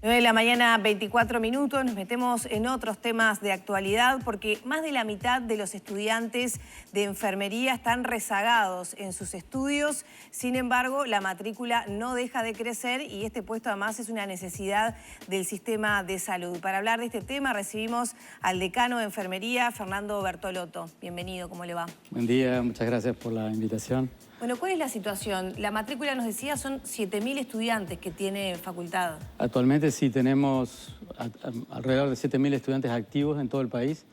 9 de la mañana, 24 minutos, nos metemos en otros temas de actualidad porque más de la mitad de los estudiantes de enfermería están rezagados en sus estudios. Sin embargo, la matrícula no deja de crecer y este puesto además es una necesidad del sistema de salud. Para hablar de este tema recibimos al decano de enfermería, Fernando Bertolotto. Bienvenido, ¿cómo le va? Buen día, muchas gracias por la invitación. Bueno, ¿cuál es la situación? La matrícula, nos decía, son 7.000 estudiantes que tiene facultad. Actualmente sí tenemos alrededor de 7.000 estudiantes activos en todo el país.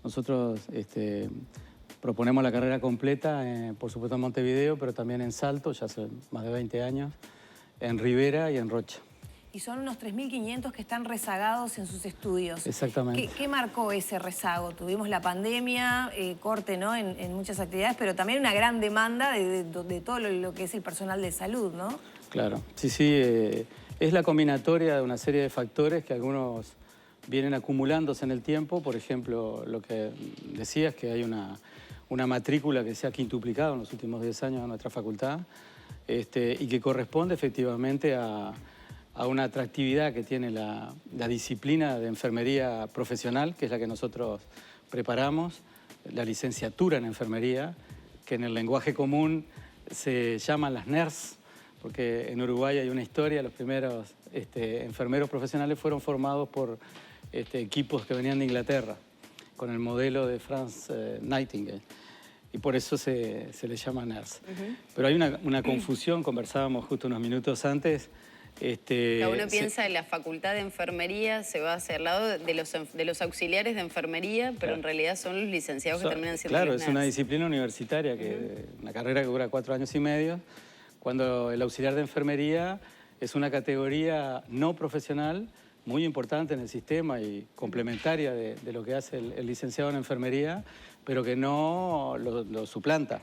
Nosotros proponemos la carrera completa, por supuesto en Montevideo, pero también en Salto, ya hace más de 20 años, en Rivera y en Rocha. Y son unos 3.500 que están rezagados en sus estudios. Exactamente. ¿Qué marcó ese rezago? Tuvimos la pandemia, corte, ¿no? en muchas actividades, pero también una gran demanda de todo lo que es el personal de salud, ¿no? Claro, sí, es la combinatoria de una serie de factores que algunos vienen acumulándose en el tiempo. Por ejemplo, lo que decías, que hay una matrícula que se ha quintuplicado en los últimos 10 años en nuestra facultad y que corresponde efectivamente a una atractividad que tiene la disciplina de enfermería profesional, que es la que nosotros preparamos, la licenciatura en enfermería, que en el lenguaje común se llaman las NERS, porque en Uruguay hay una historia, los primeros enfermeros profesionales fueron formados por equipos que venían de Inglaterra, con el modelo de Florence Nightingale, y por eso se les llama NERS. Pero hay una confusión, conversábamos justo unos minutos antes. Uno piensa en la facultad de enfermería, se va hacia el lado de los auxiliares de enfermería, pero claro, en realidad son los licenciados que terminan siendo claro, los es una NERS. disciplina universitaria, una carrera que dura 4 años y medio, cuando el auxiliar de enfermería es una categoría no profesional muy importante en el sistema y complementaria de lo que hace el licenciado en enfermería, pero que no lo suplanta.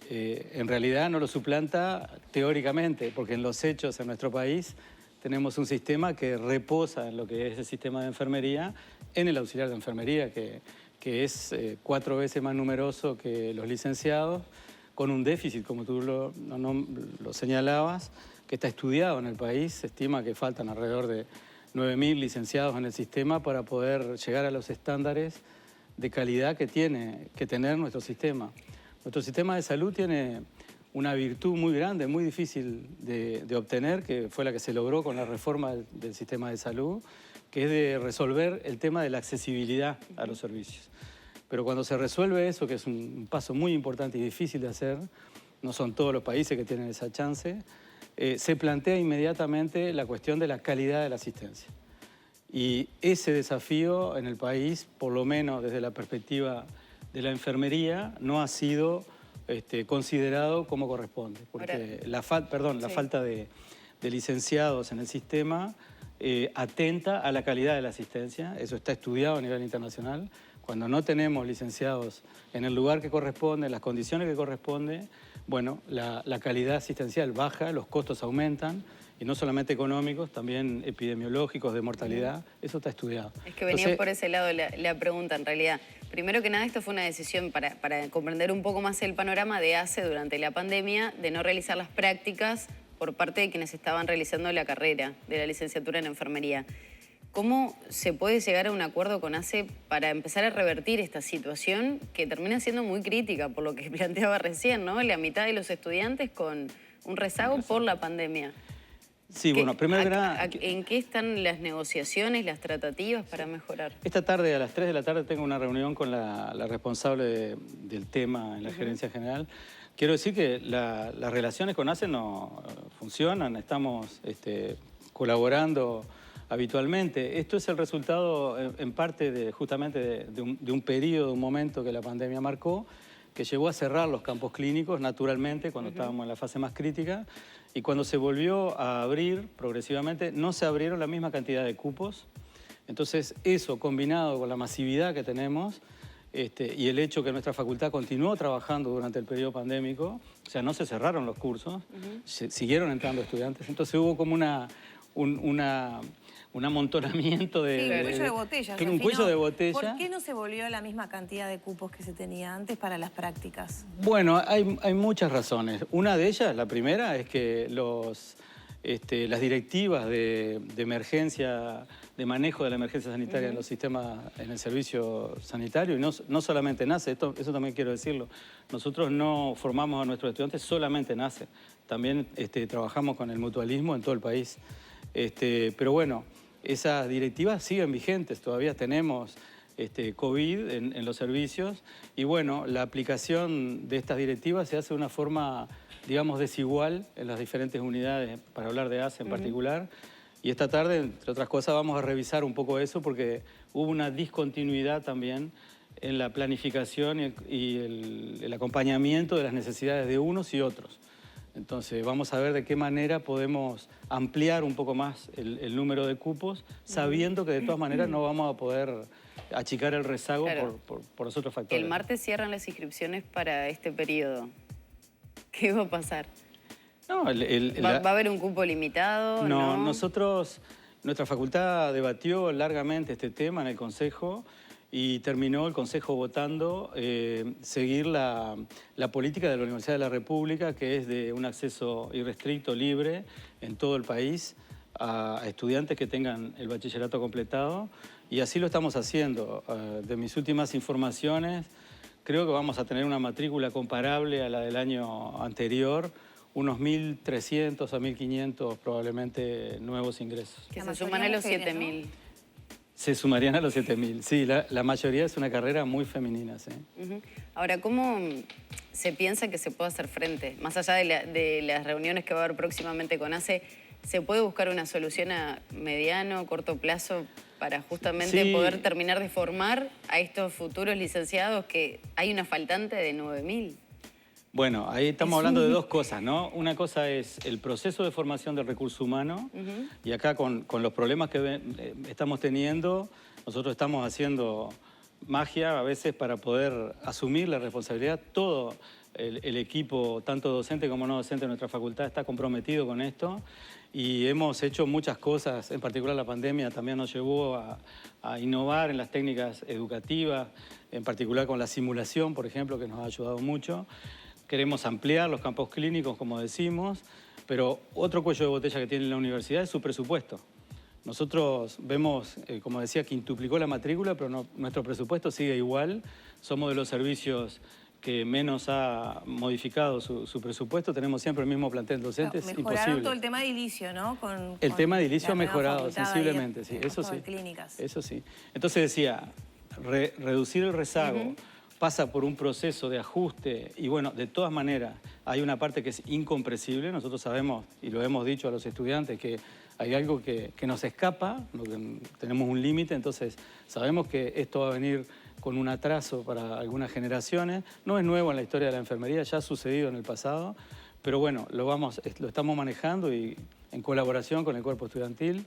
En realidad no lo suplanta teóricamente, porque en los hechos en nuestro país tenemos un sistema que reposa en lo que es el sistema de enfermería, en el auxiliar de enfermería, que es 4 veces más numeroso que los licenciados, con un déficit, como tú lo señalabas, que está estudiado en el país. Se estima que faltan alrededor de 9.000 licenciados en el sistema para poder llegar a los estándares de calidad que tiene que tener nuestro sistema. Nuestro sistema de salud tiene una virtud muy grande, muy difícil de obtener, que fue la que se logró con la reforma del sistema de salud, que es de resolver el tema de la accesibilidad a los servicios. Pero cuando se resuelve eso, que es un paso muy importante y difícil de hacer, no son todos los países que tienen esa chance, se plantea inmediatamente la cuestión de la calidad de la asistencia. Y ese desafío en el país, por lo menos desde la perspectiva de la enfermería, no ha sido considerado como corresponde, porque la falta de licenciados en el sistema atenta a la calidad de la asistencia. Eso está estudiado a nivel internacional. Cuando no tenemos licenciados en el lugar que corresponde, en las condiciones que corresponde, bueno, la calidad asistencial baja, los costos aumentan, y no solamente económicos, también epidemiológicos, de mortalidad. Eso está estudiado. Es que venía por ese lado la pregunta, en realidad. Primero que nada, esto fue una decisión para comprender un poco más el panorama de ACE durante la pandemia, de no realizar las prácticas por parte de quienes estaban realizando la carrera de la licenciatura en enfermería. ¿Cómo se puede llegar a un acuerdo con ACE para empezar a revertir esta situación que termina siendo muy crítica, por lo que planteaba recién, ¿no? La mitad de los estudiantes con un rezago por la pandemia. Sí, bueno, primero que nada... ¿En qué están las negociaciones, las tratativas para mejorar? Esta tarde, a las 3 de la tarde, tengo una reunión con la responsable del tema en la Gerencia General. Quiero decir que las relaciones con ACE no funcionan, estamos colaborando habitualmente. Esto es el resultado, en parte, justamente de un periodo, un momento que la pandemia marcó, que llevó a cerrar los campos clínicos naturalmente cuando estábamos en la fase más crítica, y cuando se volvió a abrir progresivamente no se abrieron la misma cantidad de cupos. Entonces eso, combinado con la masividad que tenemos y el hecho que nuestra facultad continuó trabajando durante el periodo pandémico, o sea, no se cerraron los cursos, siguieron entrando estudiantes, entonces hubo como un amontonamiento de... Sí, un cuello de botella. Un cuello de botella. ¿Por qué no se volvió a la misma cantidad de cupos que se tenía antes para las prácticas? Bueno, hay muchas razones. Una de ellas, la primera, es que los las directivas de emergencia, de manejo de la emergencia sanitaria en los sistemas, en el servicio sanitario, y no solamente en ACE, eso también quiero decirlo. Nosotros no formamos a nuestros estudiantes solamente en ACE, también trabajamos con el mutualismo en todo el país. Pero bueno, esas directivas siguen vigentes, todavía tenemos COVID en los servicios, y bueno, la aplicación de estas directivas se hace de una forma, digamos, desigual en las diferentes unidades, para hablar de ACE en particular. Y esta tarde, entre otras cosas, vamos a revisar un poco eso porque hubo una discontinuidad también en la planificación y el acompañamiento de las necesidades de unos y otros. Entonces, vamos a ver de qué manera podemos ampliar un poco más el número de cupos, sabiendo que de todas maneras no vamos a poder achicar el rezago, claro, por los otros factores. El martes cierran las inscripciones para este periodo. ¿Qué va a pasar? No, ¿Va a haber un cupo limitado? No, nuestra facultad debatió largamente este tema en el Consejo y terminó el Consejo votando seguir la política de la Universidad de la República, que es de un acceso irrestricto, libre, en todo el país, a estudiantes que tengan el bachillerato completado, y así lo estamos haciendo. De mis últimas informaciones, creo que vamos a tener una matrícula comparable a la del año anterior, unos 1.300 a 1.500 probablemente nuevos ingresos. Que se suman a los 7.000. ¿No? Se sumarían a los 7.000, sí, la mayoría es una carrera muy femenina, sí. Ahora, ¿cómo se piensa que se puede hacer frente? Más allá de las reuniones que va a haber próximamente con ACE, ¿se puede buscar una solución a mediano o corto plazo para justamente poder terminar de formar a estos futuros licenciados, que hay una faltante de 9.000? Bueno, ahí estamos hablando de dos cosas, ¿no? Una cosa es el proceso de formación del recurso humano, y acá con los problemas que estamos teniendo, nosotros estamos haciendo magia a veces para poder asumir la responsabilidad. Todo el equipo, tanto docente como no docente de nuestra facultad, está comprometido con esto, y hemos hecho muchas cosas. En particular la pandemia también nos llevó a innovar en las técnicas educativas, en particular con la simulación, por ejemplo, que nos ha ayudado mucho. Queremos ampliar los campos clínicos, como decimos, pero otro cuello de botella que tiene la universidad es su presupuesto. Nosotros vemos, como decía, quintuplicó la matrícula, pero nuestro presupuesto sigue igual. Somos de los servicios que menos ha modificado su presupuesto. Tenemos siempre el mismo plantel docente, es imposible. Mejoraron todo el tema de edilicio, ¿no? El tema de edilicio ha mejorado sensiblemente, sí, eso sí. Eso sí. Entonces decía, reducir el rezago pasa por un proceso de ajuste, y bueno, de todas maneras hay una parte que es incomprensible. Nosotros sabemos, y lo hemos dicho a los estudiantes, que hay algo que nos escapa, tenemos un límite, entonces sabemos que esto va a venir con un atraso para algunas generaciones. No es nuevo en la historia de la enfermería, ya ha sucedido en el pasado, pero bueno, lo estamos manejando y en colaboración con el cuerpo estudiantil.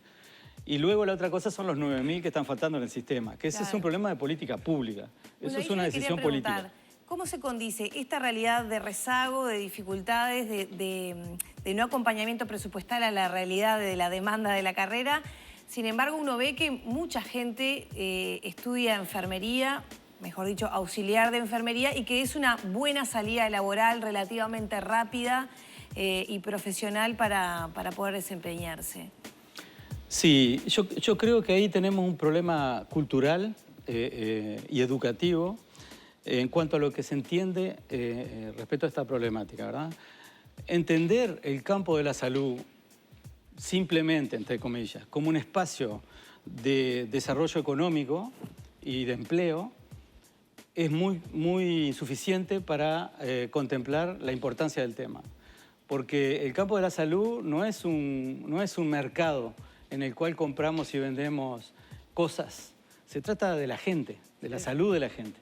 Y luego la otra cosa son los 9.000 que están faltando en el sistema, que ese es un problema de política pública. Eso es una decisión política. ¿Cómo se condice esta realidad de rezago, de dificultades, de no acompañamiento presupuestal a la realidad de la demanda de la carrera? Sin embargo, uno ve que mucha gente estudia enfermería, mejor dicho, auxiliar de enfermería, y que es una buena salida laboral relativamente rápida y profesional para poder desempeñarse. Sí, yo creo que ahí tenemos un problema cultural y educativo en cuanto a lo que se entiende respecto a esta problemática, ¿verdad? Entender el campo de la salud simplemente, entre comillas, como un espacio de desarrollo económico y de empleo es muy insuficiente para contemplar la importancia del tema. Porque el campo de la salud no es un mercado en el cual compramos y vendemos cosas. Se trata de la gente, de la salud de la gente.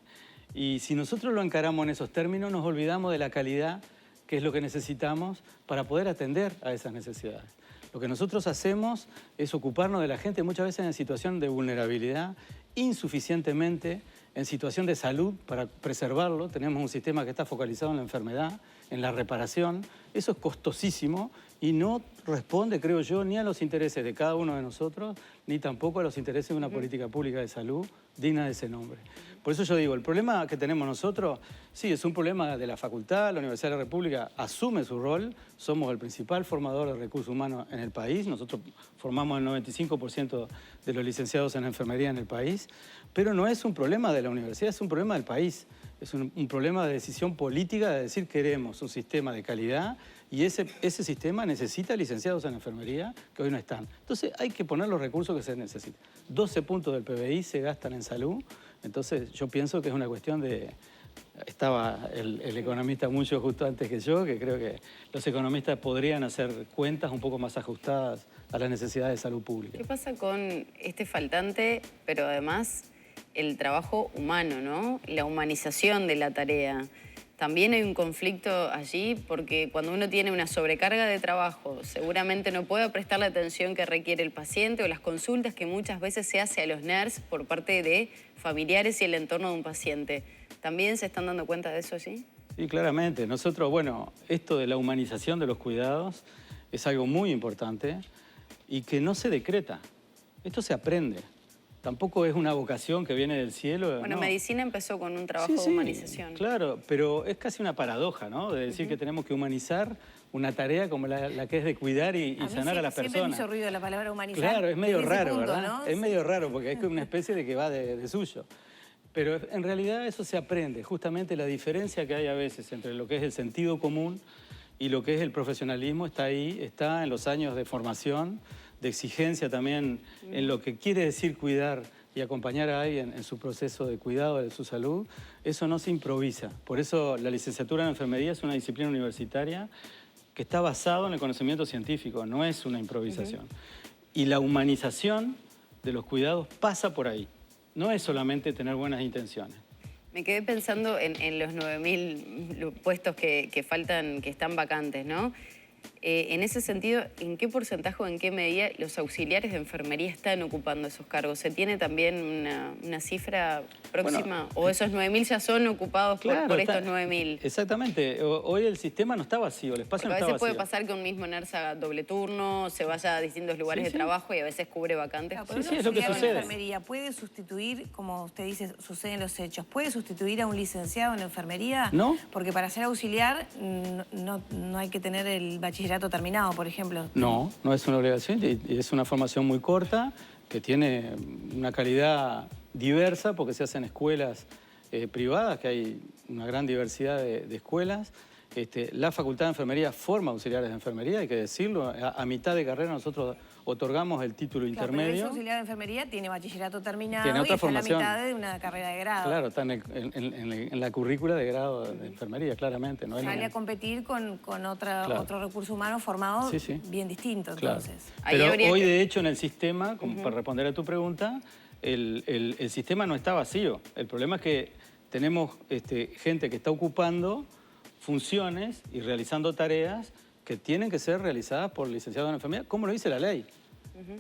Y si nosotros lo encaramos en esos términos, nos olvidamos de la calidad, que es lo que necesitamos para poder atender a esas necesidades. Lo que nosotros hacemos es ocuparnos de la gente muchas veces en situación de vulnerabilidad, insuficientemente en situación de salud para preservarlo. Tenemos un sistema que está focalizado en la enfermedad en la reparación. Eso es costosísimo y no responde, creo yo, ni a los intereses de cada uno de nosotros, ni tampoco a los intereses de una política pública de salud digna de ese nombre. Por eso yo digo, el problema que tenemos nosotros, sí, es un problema de la facultad, la Universidad de la República asume su rol, somos el principal formador de recursos humanos en el país, nosotros formamos el 95% de los licenciados en enfermería en el país, pero no es un problema de la universidad, es un problema del país. Es un problema de decisión política de decir queremos un sistema de calidad y ese sistema necesita licenciados en enfermería que hoy no están. Entonces hay que poner los recursos que se necesitan. 12 puntos del PBI se gastan en salud, entonces yo pienso que es una cuestión de... Estaba el economista Muncho justo antes que yo, que creo que los economistas podrían hacer cuentas un poco más ajustadas a las necesidades de salud pública. ¿Qué pasa con este faltante, pero además el trabajo humano, ¿no? La humanización de la tarea? También hay un conflicto allí porque cuando uno tiene una sobrecarga de trabajo, seguramente no puede prestar la atención que requiere el paciente o las consultas que muchas veces se hace a los NERS por parte de familiares y el entorno de un paciente. ¿También se están dando cuenta de eso allí? Sí, claramente. Nosotros, bueno, esto de la humanización de los cuidados es algo muy importante y que no se decreta. Esto se aprende. Tampoco es una vocación que viene del cielo. Bueno, no. Medicina empezó con un trabajo de humanización. Claro, pero es casi una paradoja, ¿no? De decir que tenemos que humanizar una tarea como la que es de cuidar y sanar a las personas. Siempre me hizo ruido la palabra humanizar. Claro, es medio raro, punto, ¿verdad? ¿no? Es medio raro porque es una especie de que va de suyo. Pero en realidad eso se aprende. Justamente la diferencia que hay a veces entre lo que es el sentido común y lo que es el profesionalismo está ahí, está en los años de formación, de exigencia también en lo que quiere decir cuidar y acompañar a alguien en su proceso de cuidado de su salud. Eso no se improvisa. Por eso la licenciatura en enfermería es una disciplina universitaria que está basada en el conocimiento científico, no es una improvisación. Y la humanización de los cuidados pasa por ahí. No es solamente tener buenas intenciones. Me quedé pensando en los 9.000 puestos que faltan, que están vacantes, ¿no? En ese sentido, ¿en qué porcentaje o en qué medida los auxiliares de enfermería están ocupando esos cargos? ¿Se tiene también una cifra próxima? Bueno, ¿o esos 9.000 ya son ocupados por estos 9.000? Exactamente. Hoy el sistema no está vacío, el espacio no está vacío. A veces puede pasar que un mismo NERS haga doble turno, se vaya a distintos lugares de trabajo y a veces cubre vacantes. Sí, es lo que sucede. ¿La enfermería puede sustituir, como usted dice, sucede en los hechos, puede sustituir a un licenciado en enfermería? No. Porque para ser auxiliar no hay que tener el bachillerato terminado, por ejemplo. No, no es una obligación y es una formación muy corta que tiene una calidad diversa porque se hace en escuelas privadas, que hay una gran diversidad de escuelas. La Facultad de Enfermería forma auxiliares de enfermería, hay que decirlo. A mitad de carrera nosotros otorgamos el título intermedio. Pero ese auxiliar de enfermería tiene bachillerato terminado, tiene otra y está formación. a la mitad de una carrera de grado. Claro, está en la currícula de grado de enfermería, claramente. ¿No? Sale a competir con otro recurso humano formado bien distinto, entonces. Claro. Pero hoy, de hecho, en el sistema, como para responder a tu pregunta, el sistema no está vacío. El problema es que tenemos gente que está ocupando funciones y realizando tareas que tienen que ser realizadas por licenciados en enfermería, como lo dice la ley.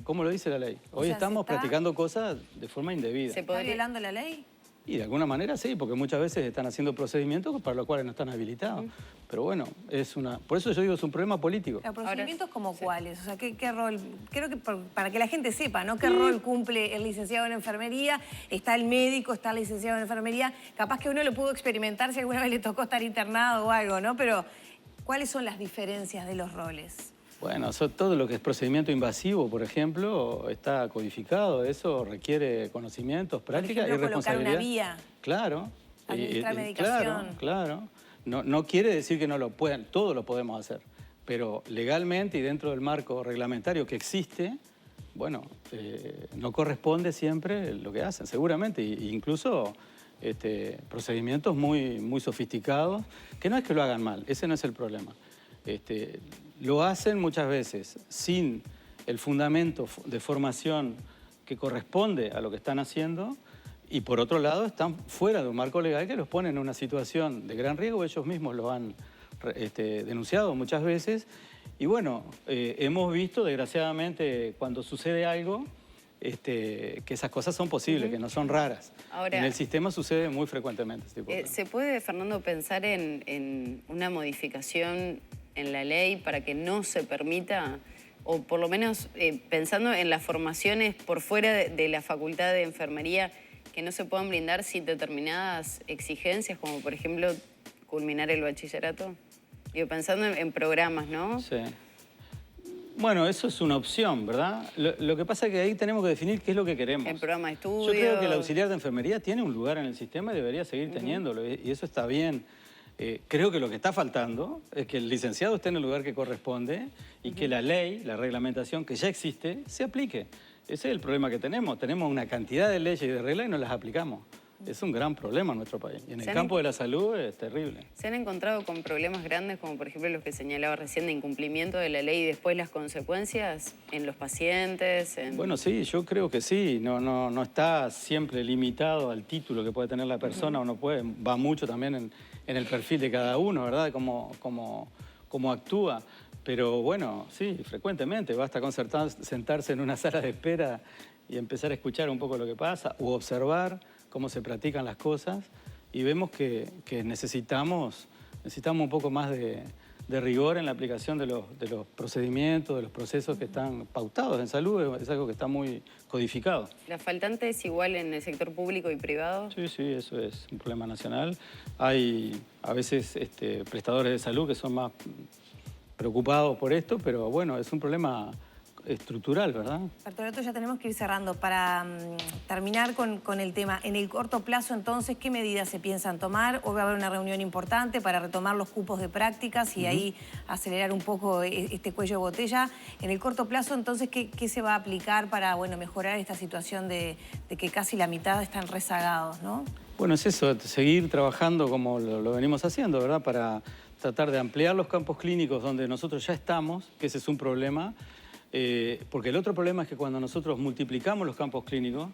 ¿Cómo lo dice la ley? Hoy estamos practicando cosas de forma indebida. ¿Se está violando la ley? Y de alguna manera sí, porque muchas veces están haciendo procedimientos para los cuales no están habilitados. Pero bueno, por eso yo digo, es un problema político. ¿Procedimientos como cuáles? O sea, ¿qué rol? Creo que para que la gente sepa, ¿no? ¿Qué rol cumple el licenciado en enfermería? Está el médico, está el licenciado en enfermería. Capaz que uno lo pudo experimentar si alguna vez le tocó estar internado o algo, ¿no? Pero, ¿cuáles son las diferencias de los roles? Bueno, todo lo que es procedimiento invasivo, por ejemplo, está codificado. Eso requiere conocimientos, prácticas y responsabilidad. Colocar una vía. Claro. Administrar medicación. Claro. No quiere decir que no lo puedan, todo lo podemos hacer. Pero legalmente y dentro del marco reglamentario que existe, bueno, no corresponde siempre lo que hacen, seguramente. Incluso procedimientos muy sofisticados, que no es que lo hagan mal, ese no es el problema. Lo hacen muchas veces sin el fundamento de formación que corresponde a lo que están haciendo y por otro lado están fuera de un marco legal que los pone en una situación de gran riesgo. Ellos mismos lo han denunciado muchas veces y bueno, hemos visto desgraciadamente cuando sucede algo que esas cosas son posibles, que no son raras. Ahora, en el sistema sucede muy frecuentemente este tipo de cosas. ¿Se puede, Fernando, pensar en una modificación en la ley para que no se permita, o por lo menos pensando en las formaciones por fuera de la facultad de enfermería, que no se puedan brindar sin determinadas exigencias, como por ejemplo culminar el bachillerato? Digo, pensando en programas, ¿no? Sí. Bueno, eso es una opción, ¿verdad? Lo que pasa es que ahí tenemos que definir qué es lo que queremos. En programa de estudio. Yo creo que el auxiliar de enfermería tiene un lugar en el sistema y debería seguir teniéndolo, y eso está bien. Creo que lo que está faltando es que el licenciado esté en el lugar que corresponde y que la ley, la reglamentación que ya existe, se aplique. Ese es el problema que tenemos. Tenemos una cantidad de leyes y de reglas y no las aplicamos. Es un gran problema en nuestro país. Y en el campo de la salud es terrible. ¿Se han encontrado con problemas grandes, como por ejemplo los que señalaba recién, de incumplimiento de la ley y después las consecuencias en los pacientes? Bueno, sí, yo creo que sí. No está siempre limitado al título que puede tener la persona o no puede. Va mucho también en el perfil de cada uno, ¿verdad? Cómo actúa. Pero bueno, sí, frecuentemente. Basta con sentarse en una sala de espera y empezar a escuchar un poco lo que pasa o observar cómo se practican las cosas y vemos que necesitamos un poco más de rigor en la aplicación de los procedimientos, de los procesos que están pautados en salud. Es algo que está muy codificado. ¿La faltante es igual en el sector público y privado? Sí, eso es un problema nacional. Hay a veces prestadores de salud que son más preocupados por esto, pero bueno, es un problema estructural, ¿verdad? Bertolotto, ya tenemos que ir cerrando. Para terminar con el tema, en el corto plazo, entonces, ¿qué medidas se piensan tomar? Hoy va a haber una reunión importante para retomar los cupos de prácticas y ahí acelerar un poco este cuello de botella. En el corto plazo, entonces, ¿qué se va a aplicar para, bueno, mejorar esta situación de que casi la mitad están rezagados, ¿no? Bueno, es eso, seguir trabajando como lo venimos haciendo, ¿verdad? Para tratar de ampliar los campos clínicos donde nosotros ya estamos, que ese es un problema. Porque el otro problema es que cuando nosotros multiplicamos los campos clínicos,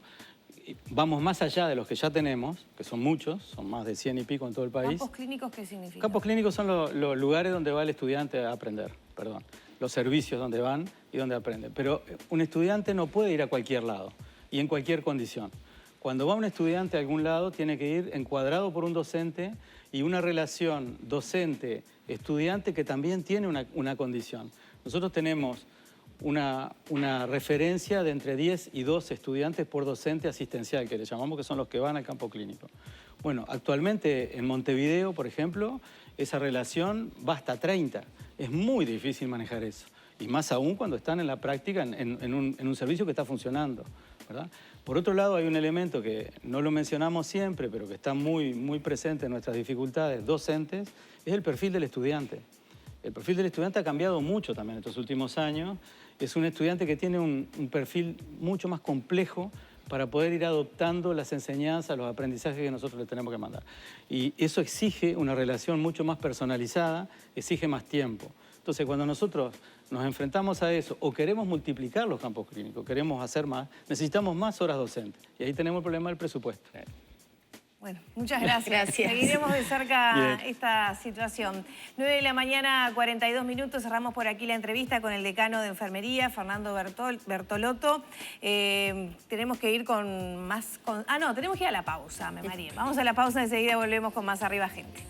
vamos más allá de los que ya tenemos, que son muchos, son más de 100 y pico en todo el país. ¿Campos clínicos qué significa? Campos clínicos son los lugares donde va el estudiante a aprender, perdón. Los servicios donde van y donde aprenden. Pero un estudiante no puede ir a cualquier lado y en cualquier condición. Cuando va un estudiante a algún lado, tiene que ir encuadrado por un docente y una relación docente-estudiante que también tiene una condición. Nosotros tenemos una referencia de entre 10 y 12 estudiantes por docente asistencial, que le llamamos, que son los que van al campo clínico. Bueno, actualmente en Montevideo, por ejemplo, esa relación va hasta 30. Es muy difícil manejar eso. Y más aún cuando están en la práctica en un servicio que está funcionando, ¿verdad? Por otro lado, hay un elemento que no lo mencionamos siempre, pero que está muy, muy presente en nuestras dificultades docentes, es el perfil del estudiante. El perfil del estudiante ha cambiado mucho también en estos últimos años. Es un estudiante que tiene un perfil mucho más complejo para poder ir adoptando las enseñanzas, los aprendizajes que nosotros le tenemos que mandar. Y eso exige una relación mucho más personalizada, exige más tiempo. Entonces, cuando nosotros nos enfrentamos a eso o queremos multiplicar los campos clínicos, queremos hacer más, necesitamos más horas docentes. Y ahí tenemos el problema del presupuesto. Bueno, muchas gracias. Seguiremos de cerca esta situación. 9 de la mañana, 42 minutos. Cerramos por aquí la entrevista con el decano de enfermería, Fernando Bertolotto. Tenemos que ir con más... tenemos que ir a la pausa, me mareé. Vamos a la pausa, enseguida volvemos con más Arriba Gente.